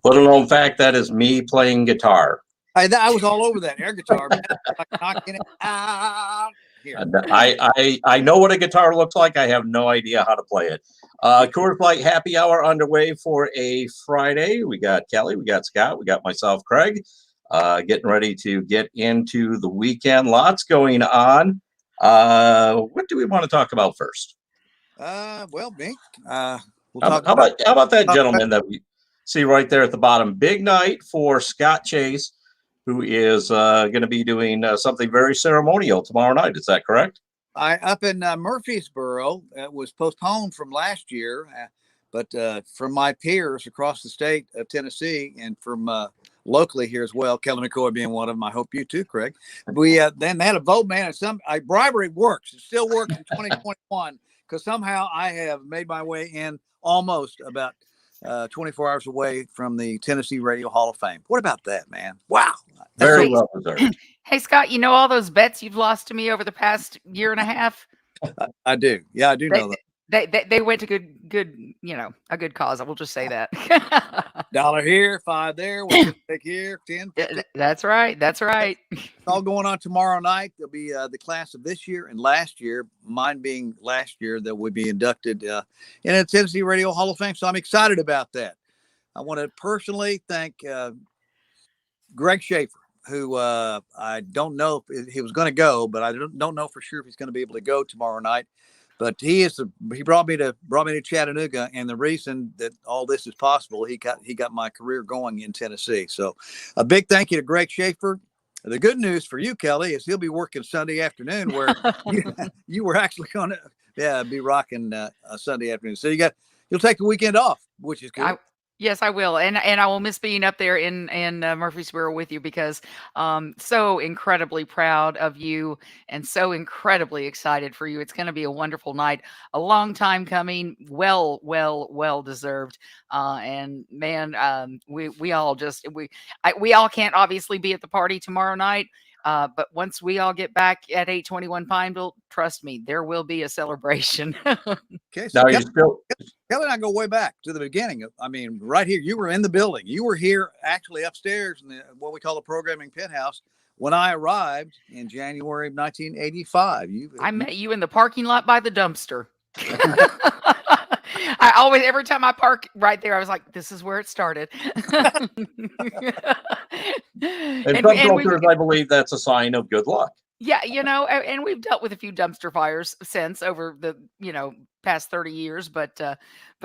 Little known fact, that is me playing guitar. I was all over that air guitar, man. Like knocking it out here. I know what a guitar looks like. I have no idea how to play it. Coors Light happy hour underway for a Friday. We got Kelly, we got Scott, we got myself, Craig, getting ready to get into the weekend. Lots going on. What do we want to talk about first? Well, Bink, we'll How, talk how about about how about that talk about gentleman that we see right there at the bottom? Big night for Scott Chase, who is going to be doing something very ceremonial tomorrow night. Is that correct? I up in Murfreesboro. It was postponed from last year, but from my peers across the state of Tennessee and from locally here as well, Kelly McCoy being one of them. I hope you too, Craig. We then had a vote, man, and some bribery works. It still works in 2021 because somehow I have made my way in almost about 24 hours away from the Tennessee Radio Hall of Fame. What about that, man? Wow. Very well deserved. Hey, Scott, you know all those bets you've lost to me over the past year and a half? I do. Yeah, I do know that. They went to good, a good cause. I will just say that. $1 here, 5 there, we'll take here, 10. That's right. That's right. It's all going on tomorrow night. There'll be the class of this year and last year, mine being last year, that would be inducted in the Tennessee Radio Hall of Fame. So I'm excited about that. I want to personally thank Greg Schaefer, who I don't know if he was going to go, but I don't know for sure if he's going to be able to go tomorrow night. But he brought me to Chattanooga, and the reason that all this is possible, he got my career going in Tennessee. So a big thank you to Greg Schaefer. The good news for you, Kelly, is he'll be working Sunday afternoon, where you were actually going to be rocking Sunday afternoon. So you'll take the weekend off, which is good. Yes, I will, and I will miss being up there in Murfreesboro with you because so incredibly proud of you and so incredibly excited for you. It's going to be a wonderful night, a long time coming, well deserved. And man, we all can't obviously be at the party tomorrow night. But once we all get back at 821 Pineville, trust me, there will be a celebration. Okay, so Kelly and I go way back to the beginning. I mean, right here, you were in the building. You were here actually upstairs in what we call the programming penthouse when I arrived in January of 1985. I met you in the parking lot by the dumpster. Every time I park right there, I was like, this is where it started. In some cultures, I believe that's a sign of good luck. Yeah, and we've dealt with a few dumpster fires since over the, past 30 years, but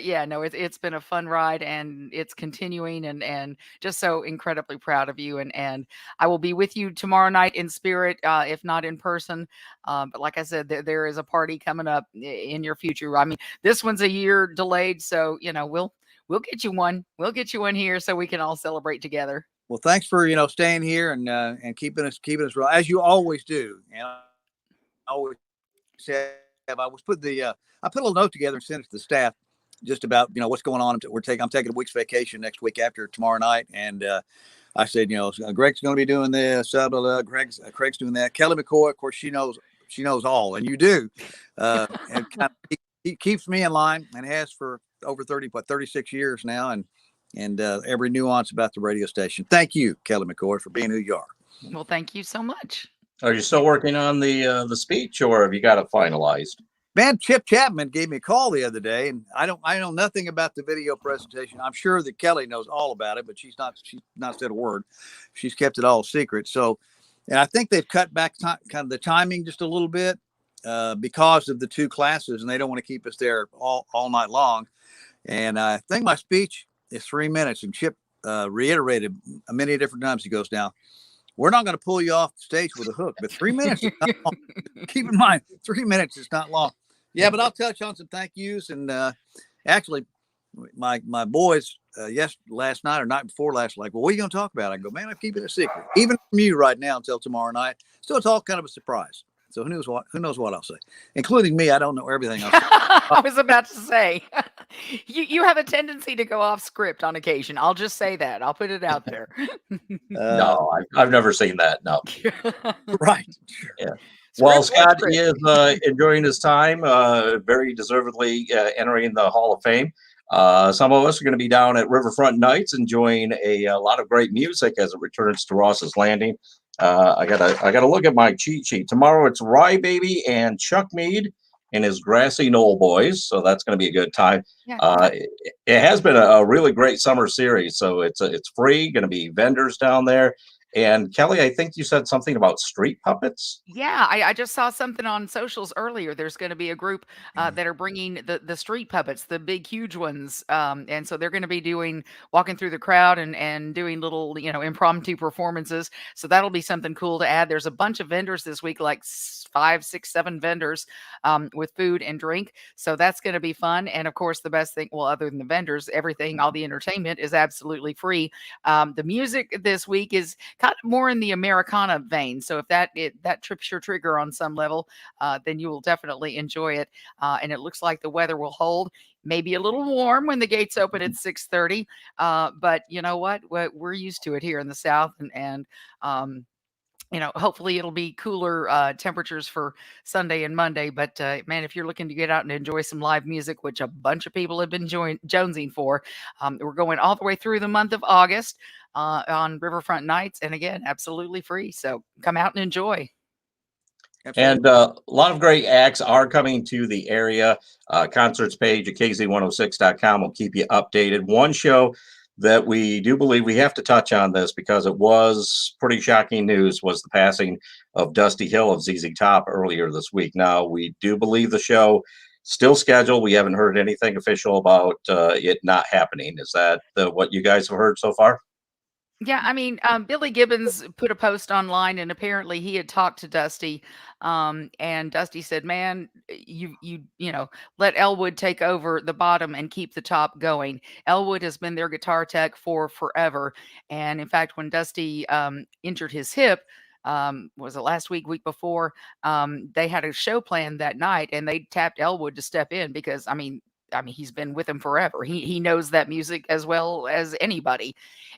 yeah, no, it's been a fun ride and it's continuing and just so incredibly proud of you. And I will be with you tomorrow night in spirit, if not in person. But like I said, there is a party coming up in your future. I mean, this one's a year delayed, so, we'll get you one. We'll get you one here so we can all celebrate together. Well, thanks for, staying here and keeping us real, as you always do. And I always say, I put a little note together and sent it to the staff just about, what's going on. I'm taking a week's vacation next week after tomorrow night. And I said, Greg's going to be doing this, blah, blah, blah. Craig's doing that. Kelly McCoy, of course, she knows all, and you do. And kind of, he keeps me in line and has for over 36 years now. And every nuance about the radio station. Thank you, Kelly McCoy, for being who you are. Well, thank you so much. Are you still working on the speech, or have you got it finalized? Man, Chip Chapman gave me a call the other day, and I know nothing about the video presentation. I'm sure that Kelly knows all about it, but she's not said a word. She's kept it all secret. So, and I think they've cut back kind of the timing just a little bit because of the two classes, and they don't want to keep us there all night long. And I think my speech is 3 minutes, and Chip reiterated many different times. He goes, now, we're not going to pull you off the stage with a hook, but 3 minutes is not long. Keep in mind, 3 minutes is not long. Yeah, but I'll touch on some thank yous. And actually, my boys last night or night before last, like, well, what are you going to talk about? I go, man, I'm keeping it a secret, even from you right now until tomorrow night. So it's all kind of a surprise. So who knows what I'll say, including me. I don't know everything else. I was about to say, you have a tendency to go off script on occasion. I'll just say that. I'll put it out there. No, I've never seen that. No. Right. Yeah. Well, Scott is enjoying his time, very deservedly entering the Hall of Fame. Some of us are going to be down at Riverfront Nights enjoying a lot of great music as it returns to Ross's Landing. I gotta look at my cheat sheet. Tomorrow it's Rye Baby and Chuck Mead and his Grassy Knoll Boys, so that's going to be a good time. Yeah. It has been a really great summer series, so it's free. Going to be vendors down there. And Kelly, I think you said something about street puppets. Yeah, I just saw something on socials earlier. There's going to be a group that are bringing the street puppets, the big, huge ones, and so they're going to be walking through the crowd and doing little, impromptu performances. So that'll be something cool to add. There's a bunch of vendors this week, like 5, 6, 7 vendors with food and drink. So that's going to be fun. And of course, the best thing, well, other than the vendors, everything, all the entertainment is absolutely free. The music this week is kind of more in the Americana vein. So if that trips your trigger on some level, then you will definitely enjoy it. And it looks like the weather will hold. Maybe a little warm when the gates open at 6:30. But you know what? We're used to it here in the South, and hopefully it'll be cooler temperatures for Sunday and Monday. But man, if you're looking to get out and enjoy some live music, which a bunch of people have been jonesing for, we're going all the way through the month of August on Riverfront Nights, and again, absolutely free. So come out and enjoy. Absolutely. And a lot of great acts are coming to the area. Concerts page at kz106.com will keep you updated. One show that we do believe we have to touch on this because it was pretty shocking news was the passing of Dusty Hill of ZZ Top earlier this week. Now, we do believe the show still scheduled. We haven't heard anything official about it not happening. Is that what you guys have heard so far? Yeah, I mean, Billy Gibbons put a post online, and apparently he had talked to Dusty, and Dusty said, "Man, let Elwood take over the bottom and keep the top going." Elwood has been their guitar tech for forever, and in fact, when Dusty injured his hip, was it last week before? They had a show planned that night, and they tapped Elwood to step in because, I mean, he's been with them forever. He knows that music as well as anybody,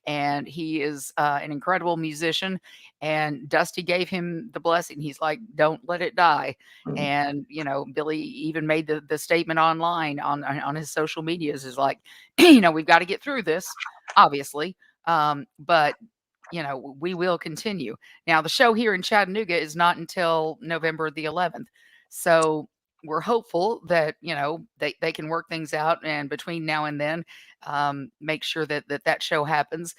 and he is an incredible musician. And Dusty gave him the blessing. He's like, "Don't let it die." Mhm. And Billy even made the statement online on his social medias is like, we've got to get through this, obviously, but we will continue. Now, the show here in Chattanooga is not until November the 11th, so we're hopeful that they can work things out, and between now and then make sure that show happens.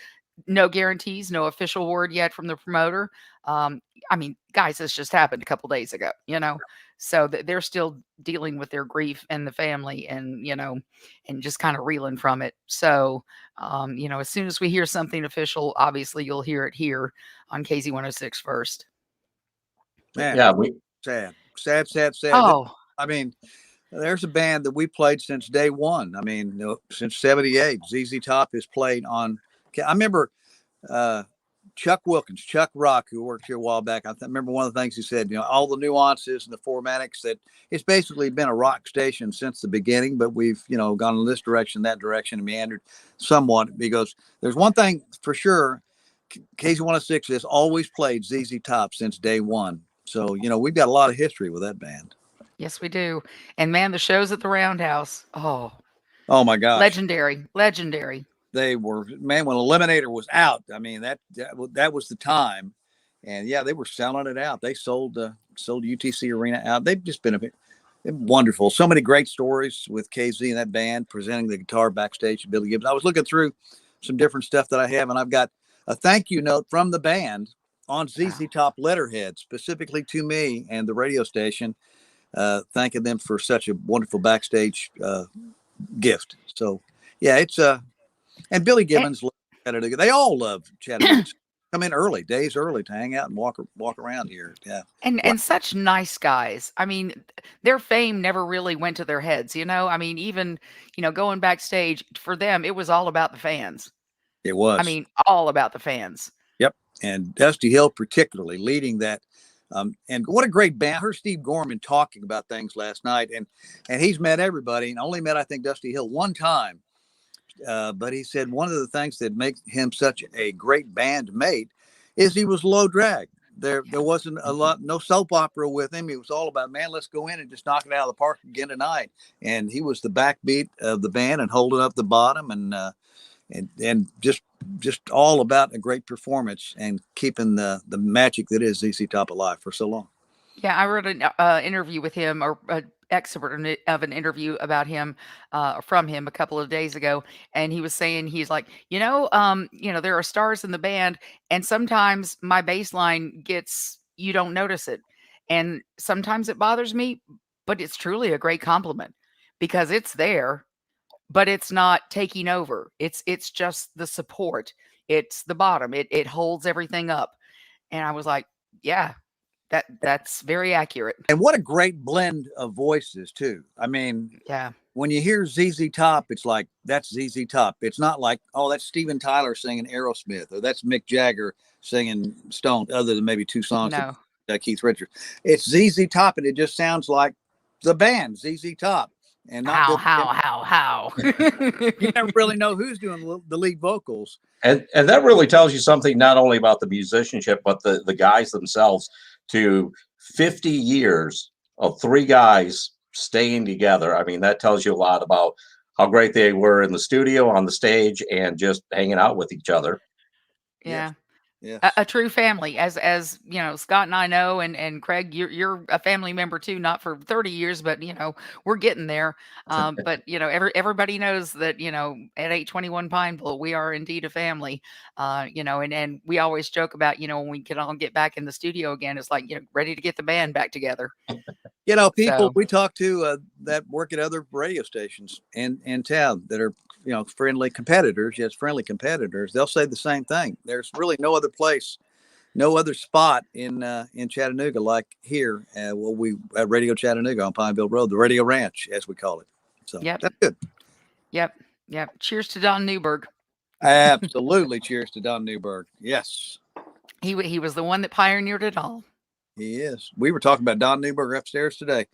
No guarantees, no official word yet from the promoter. I mean, guys, this just happened a couple days ago, so they're still dealing with their grief and the family, and and just kind of reeling from it. So as soon as we hear something official, obviously you'll hear it here on KZ106 first. Man, Yeah, sad. Oh, I mean, there's a band that we played since day one. I mean, since '78, ZZ Top has played on. I remember Chuck Wilkins, Chuck Rock, who worked here a while back. I remember one of the things he said, all the nuances and the formatics, that it's basically been a rock station since the beginning, but we've, gone in this direction, that direction, and meandered somewhat, because there's one thing for sure. KZ106 has always played ZZ Top since day one. So, we've got a lot of history with that band. yes, we do. And man, the shows at the Roundhouse. Oh my gosh. Legendary. They were, man, when Eliminator was out, I mean, that was the time. And yeah, they were selling it out. They sold UTC Arena out. They've just been wonderful. So many great stories with KZ and that band presenting the guitar backstage to Billy Gibbons. I was looking through some different stuff that I have, and I've got a thank you note from the band on ZZ Top letterhead, specifically to me and the radio station, thanking them for such a wonderful backstage gift. So yeah, it's and Billy Gibbons loves Chattanooga. They all love Chattanooga. Come in days early to hang out and walk around here. Yeah. And such nice guys. I mean, their fame never really went to their heads, I mean, even, going backstage for them, it was all about the fans. It was. I mean, all about the fans. Yep. And Dusty Hill particularly leading that. And what a great band. I heard Steve Gorman talking about things last night, and he's met everybody, and only met, I think, Dusty Hill one time. But he said one of the things that makes him such a great bandmate is he was low drag. there wasn't a lot, no soap opera with him. It was all about, man, let's go in and just knock it out of the park again tonight. And he was the backbeat of the band and holding up the bottom, and just all about a great performance and keeping the magic that is ZZ Top alive for so long. Yeah, I read an interview with him, or an excerpt of an interview about him, from him a couple of days ago, and he was saying, he's like, there are stars in the band, and sometimes my bass line gets, you don't notice it, and sometimes it bothers me, but it's truly a great compliment because it's there, but it's not taking over. It's just the support. It's the bottom. It holds everything up, and I was like, yeah. That's very accurate. And what a great blend of voices too. I mean, Yeah. when you hear ZZ Top, it's like, that's ZZ Top. It's not like, oh, that's Steven Tyler singing Aerosmith, or that's Mick Jagger singing Stone, other than maybe two songs No. of Keith Richards. It's ZZ Top, and it just sounds like the band ZZ Top. And not How. you never really know who's doing the lead vocals. And that really tells you something, not only about the musicianship, but the guys themselves. To 50 years of three guys staying together. I mean, that tells you a lot about how great they were in the studio, on the stage, and just hanging out with each other. Yeah. Yes. A true family, as you know, Scott and I know, and Craig, you're a family member too, not for 30 years, but we're getting there. But everybody knows that at 821 Pineville, we are indeed a family. And we always joke about when we can all get back in the studio again, it's like ready to get the band back together. People So, we talk to that work at other radio stations in town that are friendly competitors. Yes, friendly competitors. They'll say the same thing. There's really no other place, no other spot in Chattanooga like here. We at Radio Chattanooga on Pineville Road, the Radio Ranch, as we call it. So Yep. that's good. Yep. Cheers to Don Newberg. Absolutely. Cheers to Don Newberg. Yes. He was the one that pioneered it all. He is. We were talking about Don Newberg upstairs today.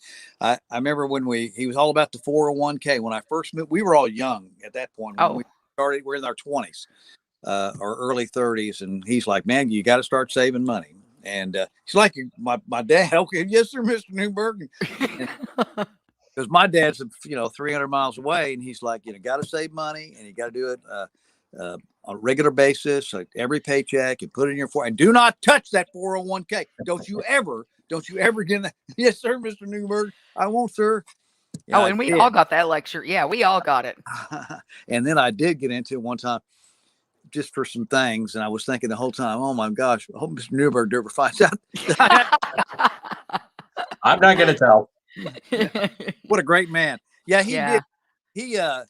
I remember when he was all about the 401k. When I first moved, we were all young at that point. When we started, we're in our 20s or early 30s. And he's like, man, you got to start saving money. And he's like, my dad. Okay, yes, sir, Mr. Newberg. Because my dad's 300 miles away, and he's like, got to save money, and you got to do it on a regular basis, like every paycheck, and put it in your and do not touch that 401k. Don't you ever get that. Yes, sir, Mr. Newberg. I won't, sir. Yeah, and we all got that lecture. Yeah, we all got it. And then I did get into it one time just for some things. And I was thinking the whole time, oh my gosh, I hope Mr. Newberg never finds out. I'm not going to tell. What a great man. Yeah, he did.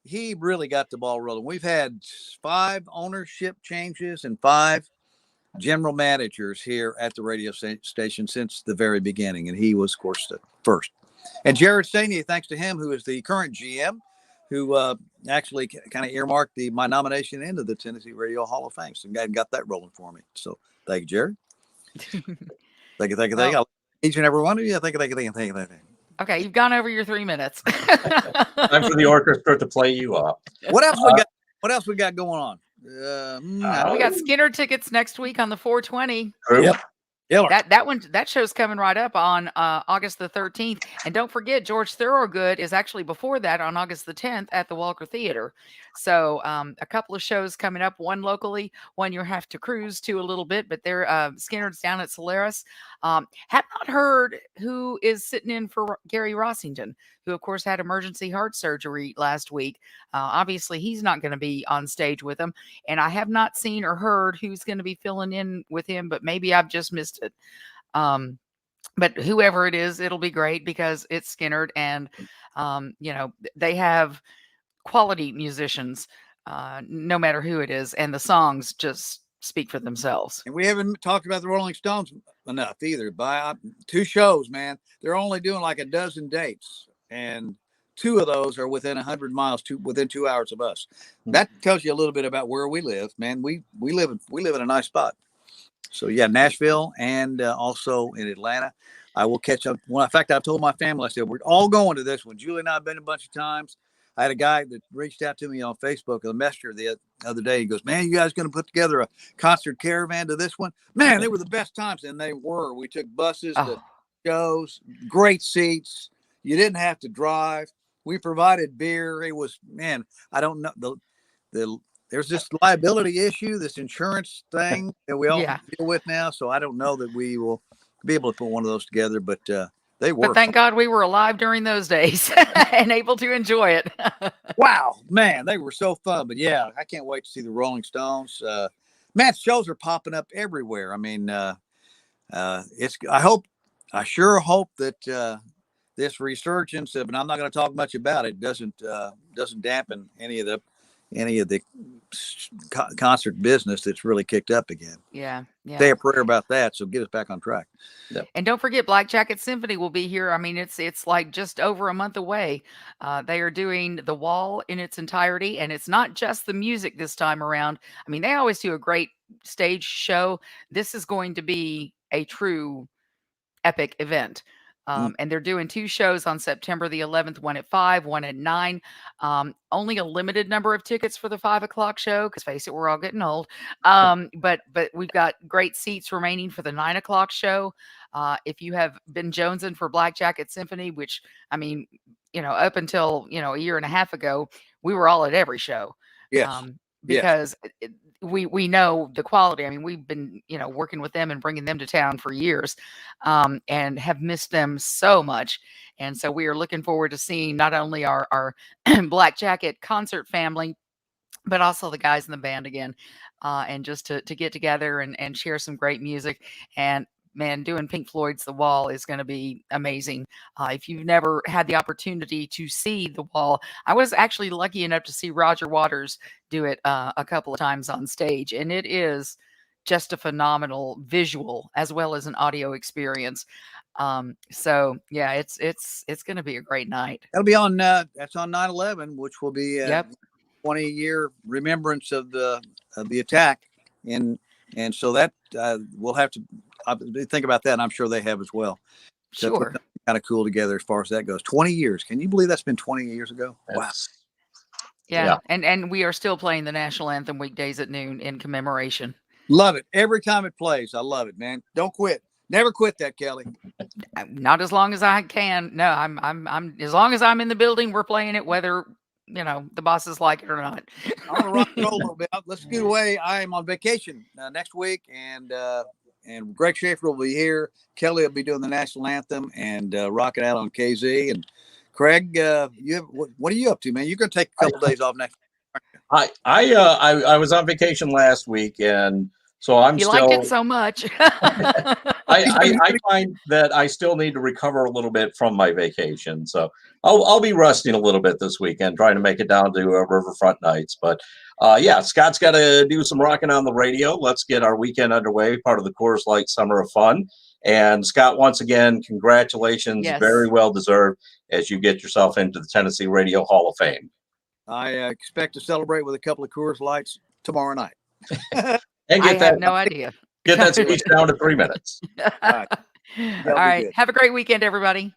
He really got the ball rolling. We've had 5 ownership changes and 5 general managers here at the radio station since the very beginning. And he was, of course, the first. And Jared Staney, thanks to him, who is the current GM, who actually kind of earmarked my nomination into the Tennessee Radio Hall of Fame. So got that rolling for me. So thank you, Jared. Thank you. Each and every one of you. Thank you. Okay, you've gone over your 3 minutes. Time for the orchestra to play you up. What else we got? What else we got going on? We got Skinner tickets next week on the 420. Yep. That show's coming right up on August the 13th. And don't forget, George Thorogood is actually before that on August the 10th at the Walker Theater. So a couple of shows coming up, one locally, one you'll have to cruise to a little bit, but they're Skinner's down at Solaris. Have not heard who is sitting in for Gary Rossington, who of course had emergency heart surgery last week. Obviously he's not going to be on stage with him, and I have not seen or heard who's going to be filling in with him, but maybe I've just missed it. But whoever it is, it'll be great because it's Skinner, and they have quality musicians, no matter who it is, and the songs just speak for themselves. And we haven't talked about the Rolling Stones enough either. By 2 shows, man, they're only doing like a dozen dates, and 2 of those are within 100 miles, within 2 hours of us. That tells you a little bit about where we live, man. We live in a nice spot. So yeah, Nashville and also in Atlanta. I will catch up. Well, in fact, I've told my family, I said, we're all going to this one. Julie and I have been a bunch of times. I had a guy that reached out to me on Facebook, a messenger the other day. He goes, "Man, you guys going to put together a concert caravan to this one?" Man, they were the best times, and they were. We took buses to Oh, shows, great seats. You didn't have to drive. We provided beer. It was, man, I don't know the there's this liability issue, this insurance thing that we all yeah. deal with now. So I don't know that we will be able to put one of those together, but they But were fun. thank God we were alive during those days and able to enjoy it. Wow, man, they were so fun. But yeah, I can't wait to see the Rolling Stones. Man, shows are popping up everywhere. I mean, it's. I sure hope that this resurgence of, and I'm not going to talk much about it, doesn't dampen any of the concert business that's really kicked up again. Yeah, Say yeah. a prayer about that, so get us back on track. Yep. And don't forget, Black Jacket Symphony will be here. I mean, it's like just over a month away. They are doing the wall in its entirety, and it's not just the music this time around. I mean, they always do a great stage show. This is going to be a true epic event. Mm. And they're doing 2 shows on September the 11th, one at 5, one at 9. Only a limited number of tickets for the 5 o'clock show, because face it, we're all getting old. But we've got great seats remaining for the 9 o'clock show. If you have been jonesing for Black Jacket Symphony, which, I mean, up until, a year and a half ago, we were all at every show. Yes, yes, Because we know the quality. I mean, we've been, working with them and bringing them to town for years, and have missed them so much. And so we are looking forward to seeing not only our Black Jacket concert family, but also the guys in the band again, and just to get together and share some great music. And man, doing Pink Floyd's The Wall is going to be amazing. If you've never had the opportunity to see The Wall, I was actually lucky enough to see Roger Waters do it a couple of times on stage, and it is just a phenomenal visual as well as an audio experience. So yeah, it's going to be a great night. that'll be on. That's on 9/11, which will be Yep. 20-year remembrance of the attack, and so that we'll have to think about that. And I'm sure they have as well. So Sure. kind of cool together as far as that goes. 20 years. Can you believe that's been 20 years ago? Wow. That's- Yeah. And we are still playing the national anthem weekdays at noon in commemoration. Love it. Every time it plays, I love it, man. Don't quit. Never quit that, Kelly. Not as long as I can. No, I'm as long as I'm in the building, we're playing it, whether the bosses like it or not. I want to rock and roll a little bit. Let's get away. I am on vacation next week, and Greg Schaefer will be here. Kelly will be doing the national anthem and rocking out on KZ. And Craig, what are you up to, man? You're going to take a couple days off next. I was on vacation last week, and so I'm You still. liked it so much. I find that I still need to recover a little bit from my vacation, so I'll be resting a little bit this weekend, trying to make it down to Riverfront Nights. But yeah, Scott's got to do some rocking on the radio. Let's get our weekend underway, part of the Coors Light Summer of Fun. And Scott, once again, congratulations, Yes. very well deserved as you get yourself into the Tennessee Radio Hall of Fame. I expect to celebrate with a couple of Coors Lights tomorrow night. And I get that have no idea. get that speech down to 3 minutes. All right. All right. good. Have a great weekend, everybody.